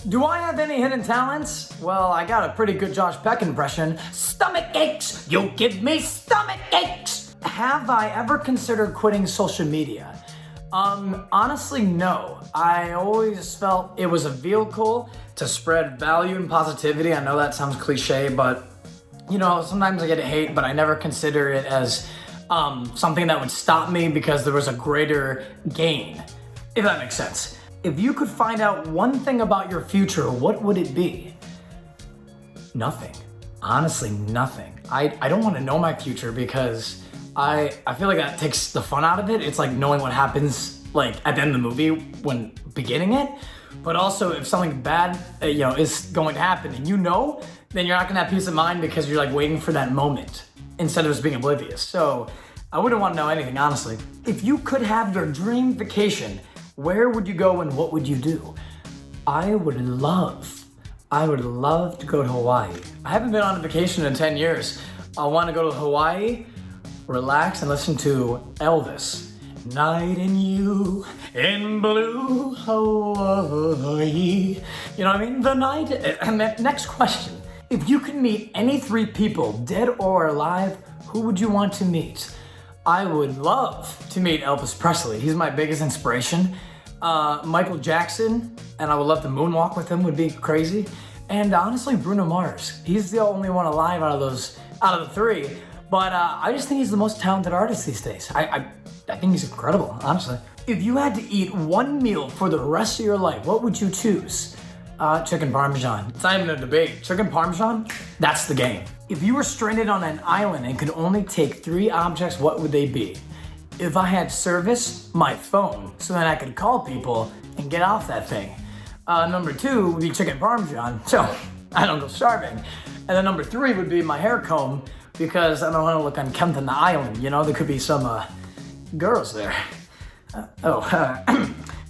Do I have any hidden talents? Well, I got a pretty good Josh Peck impression. Stomach aches! You give me stomach aches! Have I ever considered quitting social media? Honestly, no. I always felt it was a vehicle to spread value and positivity. I know that sounds cliche, but sometimes I get hate, but I never consider it as something that would stop me because there was a greater gain, if that makes sense. If you could find out one thing about your future, what would it be? Nothing. Honestly, nothing. I don't want to know my future because I feel like that takes the fun out of it. It's like knowing what happens like at the end of the movie when beginning it. But also if something bad is going to happen and then you're not gonna have peace of mind because you're like waiting for that moment instead of just being oblivious. So I wouldn't want to know anything, honestly. If you could have your dream vacation, where would you go and what would you do? I would love to go to Hawaii. I haven't been on a vacation in 10 years. I want to go to Hawaii, relax and listen to Elvis. Night and you in blue Hawaii. You know what I mean? The night. And next question. If you could meet any 3 people, dead or alive, who would you want to meet? I would love to meet Elvis Presley. He's my biggest inspiration. Michael Jackson, and I would love to moonwalk with him, would be crazy. And honestly, Bruno Mars. He's the only one alive out of the 3. But I just think he's the most talented artist these days. I think he's incredible, honestly. If you had to eat one meal for the rest of your life, what would you choose? Chicken Parmesan. It's not even a debate. Chicken Parmesan, that's the game. If you were stranded on an island and could only take 3 objects, what would they be? If I had service, my phone, so that I could call people and get off that thing. Number 2 would be chicken Parmesan, so I don't go starving. And then number 3 would be my hair comb, because I don't want to look unkempt on the island. There could be some girls there.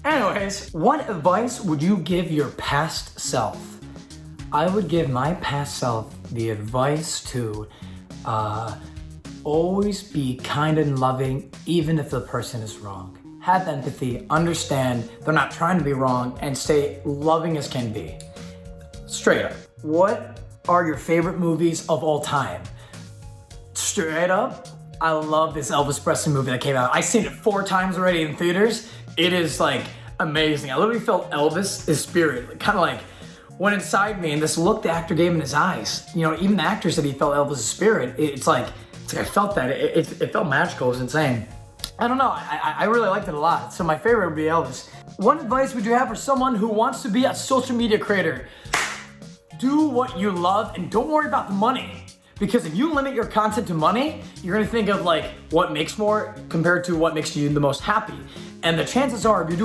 Anyways, what advice would you give your past self? I would give my past self the advice to always be kind and loving, even if the person is wrong. Have empathy, understand they're not trying to be wrong, and stay loving as can be. Straight up, what are your favorite movies of all time? Straight up, I love this Elvis Presley movie that came out. I've seen it 4 times already in theaters. It is like amazing. I literally felt Elvis, his spirit, kind of like went inside me, and this look the actor gave in his eyes. Even the actor said he felt Elvis' spirit. It's like I felt that. It felt magical. It was insane. I don't know. I really liked it a lot. So my favorite would be Elvis. What advice would you have for someone who wants to be a social media creator? Do what you love and don't worry about the money. Because if you limit your content to money, you're gonna think of like what makes more compared to what makes you the most happy. And the chances are, if you're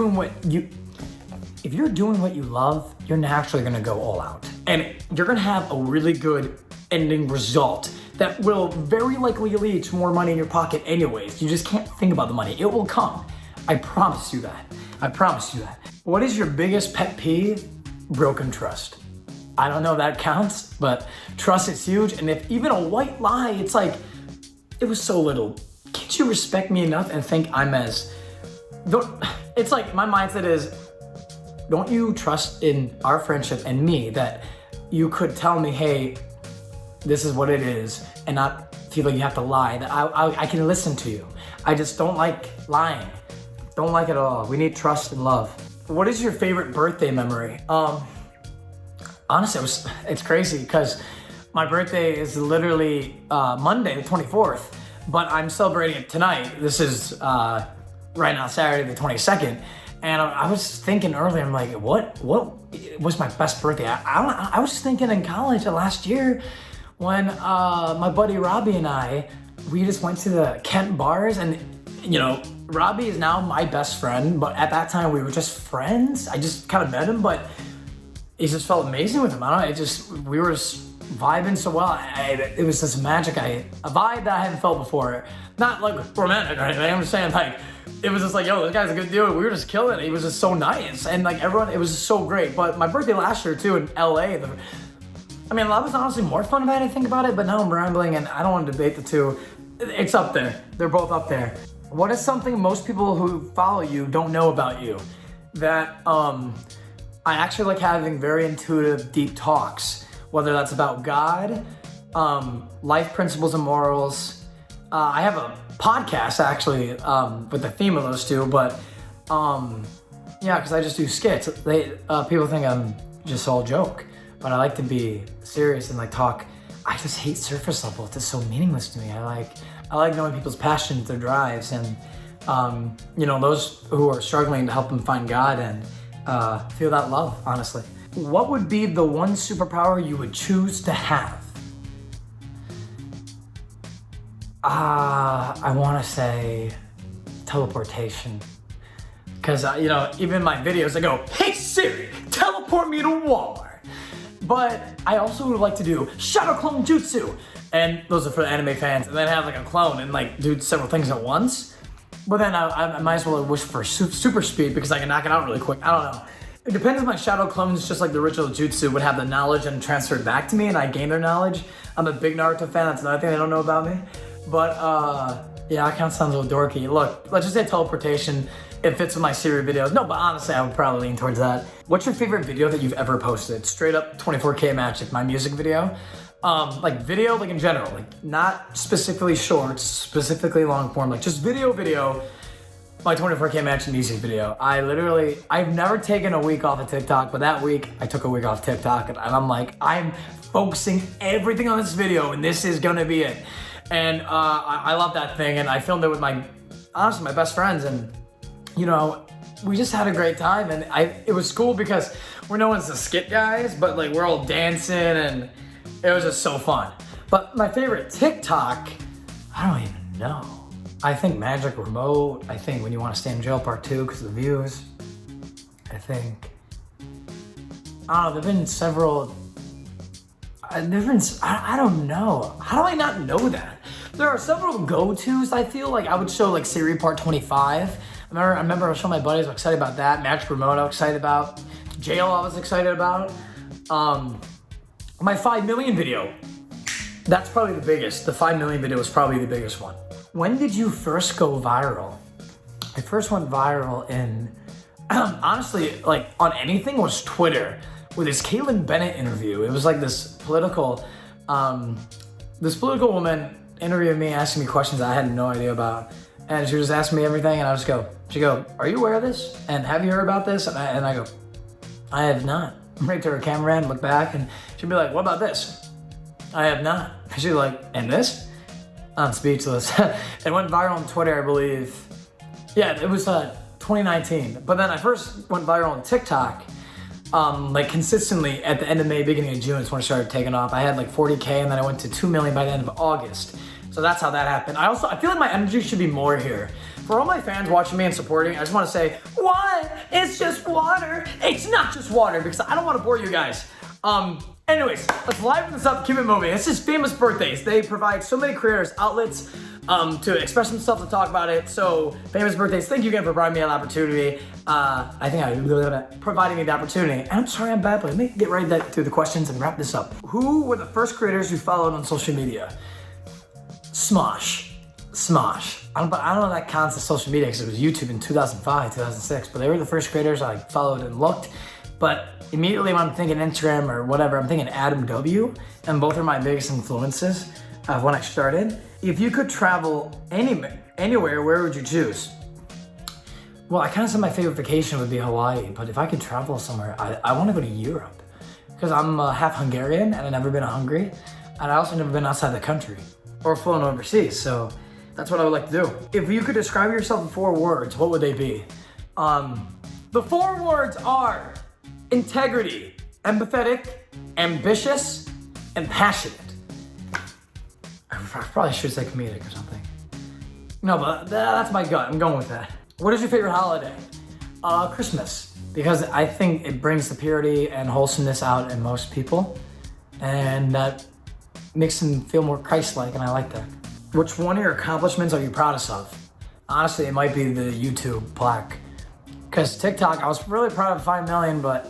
doing what you love, you're naturally gonna go all out. And you're gonna have a really good ending result that will very likely lead to more money in your pocket anyways. You just can't think about the money. It will come. I promise you that. What is your biggest pet peeve? Broken trust. I don't know if that counts, but trust is huge. And if even a white lie, it's like, it was so little. Can't you respect me enough and think I'm it's like my mindset is, don't you trust in our friendship and me that you could tell me, hey, this is what it is, and not feel like you have to lie, that I can listen to you. I just don't like lying. Don't like it at all. We need trust and love. What is your favorite birthday memory? Honestly, it's crazy because my birthday is literally Monday, the 24th, but I'm celebrating it tonight. This is right now, Saturday, the 22nd. And I was thinking earlier, I'm like, what was my best birthday? I was thinking in college last year when my buddy Robbie and we just went to the Kent bars, and Robbie is now my best friend, but at that time we were just friends. I just kind of met him, but it just felt amazing with him. We were just vibing so well. It was this magic, a vibe that I hadn't felt before. Not like romantic or anything, I'm just saying like, it was just like, yo, this guy's a good dude. We were just killing it. He was just so nice. And like everyone, it was just so great. But my birthday last year too in LA, that was honestly more fun if I had to think about it, but now I'm rambling and I don't want to debate the two. It's up there. They're both up there. What is something most people who follow you don't know about you that I actually like having very intuitive, deep talks, whether that's about God, life principles and morals. I have a podcast actually with the theme of those two, but yeah, because I just do skits. People think I'm just all joke, but I like to be serious and like talk. I just hate surface level. It's just so meaningless to me. I like knowing people's passions, their drives, and those who are struggling to help them find God and feel that love, honestly. What would be the one superpower you would choose to have? I want to say teleportation. Because, even in my videos, I go, hey Siri, teleport me to Walmart. But I also would like to do Shadow Clone Jutsu. And those are for the anime fans. And then have like a clone and like do several things at once. But then I might as well wish for super speed because I can knock it out really quick. I don't know. It depends if my shadow clones, just like the original Jutsu, would have the knowledge and transfer it back to me and I gain their knowledge. I'm a big Naruto fan, that's another thing they don't know about me. But yeah, that kind of sounds a little dorky. Look, let's just say teleportation. It fits with my Siri videos. No, but honestly, I would probably lean towards that. What's your favorite video that you've ever posted? Straight up 24K Magic, my music video. Like video, like in general, like not specifically shorts, specifically long form, like just video, my 24K Magic music video. I've never taken a week off of TikTok, but that week I took a week off TikTok and I'm like, I'm focusing everything on this video and this is gonna be it. And I love that thing and I filmed it with my best friends and we just had a great time and it was cool because we're known as the skit guys, but like we're all dancing and it was just so fun. But my favorite TikTok, I don't even know. I think Magic Remote. I think When You Want to Stay in Jail Part 2 because of the views. I think, there've been several, I don't know. How do I not know that? There are several go-tos. I feel like I would show like Siri Part 25. I remember I was showing my buddies, I was excited about that. Magic Remote I was excited about. Jail I was excited about. My 5 million video, that's probably the biggest. The 5 million video was probably the biggest one. When did you first go viral? I first went viral in, honestly, like on anything was Twitter with this Caitlyn Bennett interview. It was like this political woman interviewed me, asking me questions I had no idea about. And she was asking me everything and she'd go, are you aware of this? And have you heard about this? And I go, I have not. Right to her camera and look back and she'd be like, what about this? I have not. And she'd be like, and this? I'm speechless. It went viral on Twitter, I believe. Yeah, it was 2019. But then I first went viral on TikTok, like consistently at the end of May, beginning of June is when it started taking off. I had like 40K and then I went to 2 million by the end of August. So that's how that happened. I feel like my energy should be more here. For all my fans watching me and supporting, I just want to say, what? It's just water. It's not just water because I don't want to bore you guys. Anyways, let's liven this up, keep it moving. It's just famous birthdays. They provide so many creators outlets to express themselves and talk about it. So famous birthdays, thank you again for providing me that opportunity. Providing me the opportunity. And I'm sorry I'm bad, but let me get right to the questions and wrap this up. Who were the first creators you followed on social media? Smosh. I don't know if that counts as social media because it was YouTube in 2005, 2006, but they were the first creators I followed and looked. But immediately when I'm thinking Instagram or whatever, I'm thinking Adam W. And both are my biggest influences of when I started. If you could travel anywhere, where would you choose? Well, I kind of said my favorite vacation would be Hawaii, but if I could travel somewhere, I want to go to Europe. Because I'm half Hungarian and I've never been to Hungary. And I also never been outside the country or flown overseas. So that's what I would like to do. If you could describe yourself in 4 words, what would they be? The 4 words are integrity, empathetic, ambitious, and passionate. I probably should say comedic or something. No, but that's my gut. I'm going with that. What is your favorite holiday? Christmas. Because I think it brings the purity and wholesomeness out in most people. And that makes them feel more Christ-like, and I like that. Which one of your accomplishments are you proudest of? Honestly, it might be the YouTube plaque. Because TikTok, I was really proud of 5 million, but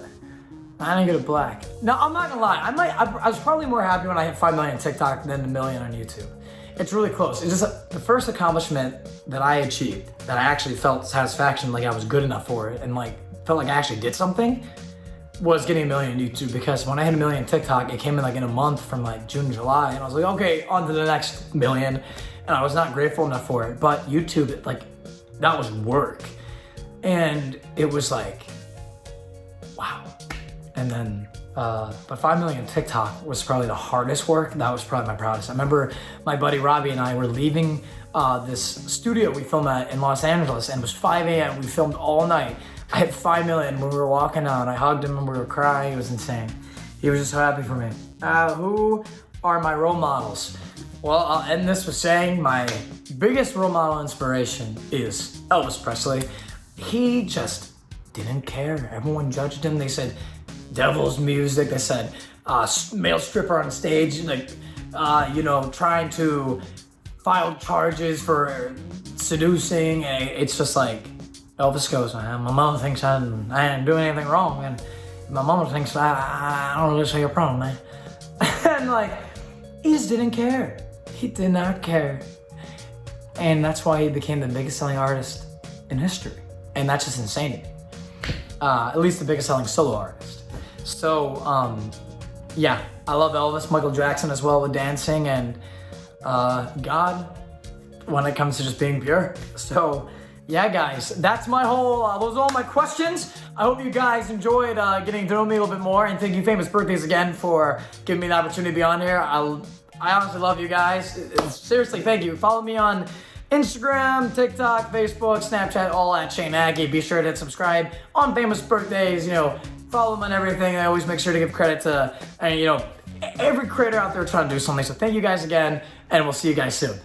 I didn't get a plaque. No, I'm not gonna lie. I was probably more happy when I hit 5 million on TikTok than the million on YouTube. It's really close. It's just the first accomplishment that I achieved, that I actually felt satisfaction, like I was good enough for it, and like felt like I actually did something, was getting a million on YouTube, because when I hit a million TikTok, it came in like in a month from like June, July, and I was like, okay, on to the next million, and I was not grateful enough for it. But YouTube, like, that was work, and it was like, wow. And then, but 5 million TikTok was probably the hardest work. That was probably my proudest. I remember my buddy Robbie and I were leaving this studio we filmed at in Los Angeles, and it was 5 a.m. We filmed all night. I hit 5 million when we were walking out. I hugged him and we were crying. It was insane. He was just so happy for me. Who are my role models? Well, I'll end this with saying my biggest role model inspiration is Elvis Presley. He just didn't care. Everyone judged him. They said devil's music. They said male stripper on stage, like, trying to file charges for seducing. And it's just like, Elvis goes, my mom thinks I didn't do anything wrong, and my mama thinks I don't really see a problem, man. And like, he just didn't care. He did not care. And that's why he became the biggest selling artist in history. And that's just insane to me. At least the biggest selling solo artist. So, yeah, I love Elvis, Michael Jackson as well with dancing, and God when it comes to just being pure. So, yeah, guys, that's my whole, those are all my questions. I hope you guys enjoyed getting to know me a little bit more, and thank you, Famous Birthdays, again for giving me the opportunity to be on here. I honestly love you guys. Seriously, thank you. Follow me on Instagram, TikTok, Facebook, Snapchat, all at Shane Nagy. Be sure to hit subscribe on Famous Birthdays. Follow them on everything. I always make sure to give credit to, every creator out there trying to do something. So thank you guys again, and we'll see you guys soon.